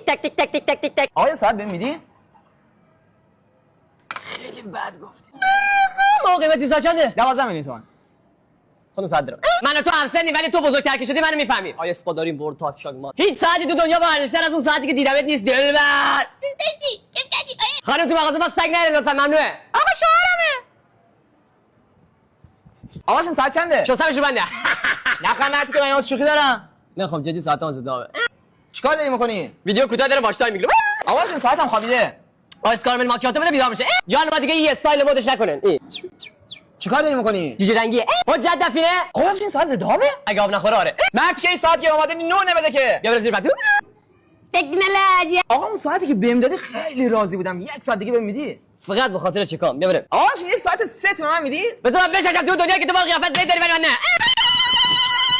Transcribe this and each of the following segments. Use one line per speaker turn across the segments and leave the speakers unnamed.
تک تک تک تک تک تک تک.
آقا یه ساعت بهم میدی؟
خیلی بد گفتی.
آقا قیمتی ساعت چنده؟ 12 میلیون تومان. خودم ساعت دارم.
من و تو همسنی ولی تو بزرگتر که شدی منو میفهمی.
آیا اسپاداریم برد تا چاگ ما.
هیچ ساعتی تو دنیا با ارزشتر از اون ساعتی که دیدمت نیست دلبر.
دوست داشتی کم کردی
خانم تو مغازه با سگ نره لطفا ممنوعه.
آقا شوهرمه.
آقا شون ساعت چنده؟
شستمش رو بنده.
نخند مرتی که من یاد شوخی دارم.
نه خب جدی ساعتم زدامه.
چیکار داری میکنی؟
ویدیو کوتاه داره واچ تایم میگیره.
آقا شون ساعتم خوابیده.
آیس کارمل ماکیاتو بده بیدار میشه. جان ما دیگه یه استایل مودش نکنن.
چیکار داری میکنی؟
جوجه رنگیه. حجت دفینه.
آقا شون ساعت زدامه؟
اگه آب نخوره آره.
مرتی که این ساعت که اومده نو نبده که.
بیا برو زیر پتو.
تکنولوژی.
آقا اون ساعتی که بهم دادی خیلی راضی بودم. 1 ساعت دیگه بهم میدی؟
فقط به خاطر چیکام بیا برو.
آقا شون 1 ساعت 3 تومن من میدی؟
بذار من بشکم تو دنیا که تو با قیافت زید داری من نه.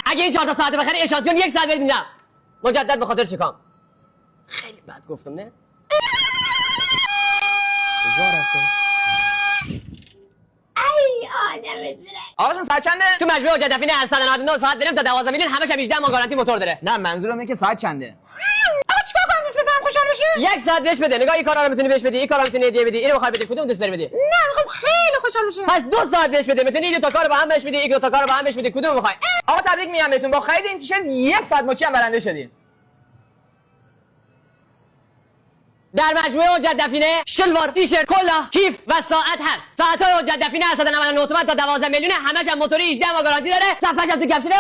اگه این 4 تا ساعت بخری اشانتیون 1 ساعت بهت میدم. مجدد به خاطر چیکام؟ خیلی بد گفتم نه؟ کجا رفتم؟
ای آدم زرنگ.
آقا شون ساعت چنده؟
تو مجموعه حجت دفینه از 199 ساعت بریم تا 12 میلیون همش 18 ماه گارانتی موتور داره.
نه منظورم اینه که ساعت چنده؟
آقا چیکار کنم دوست پسرم خوشحال بشه؟
1 ساعت بهش بده. نگاه این کارا رو میتونی بهش بدی، این کارا میتونی هدیه بدی، اینو میخوای بدی، کدوم دوست داری بدی؟
نه میخوام خیلی خوشحال بشه.
پس 2 ساعت بهش بده. میتونی این دو تا کارو با هم بهش بدی، این دو تا کارو با هم بهش بدی، کدوم میخوای؟
آقا تبریک میگم بهتون با خرید این تیشرت 1 ساعت مچی هم برنده شدین.
در مجموعه حجت دفینه شلوار، تیشرت، کلاه، کیف و ساعت هست. ساعت‌های حجت دفینه از 199 تومن تا 12 میلیون همش هم موتوری 18 ماه گارانتی داره. صفحه‌ش هم تو کپشنه.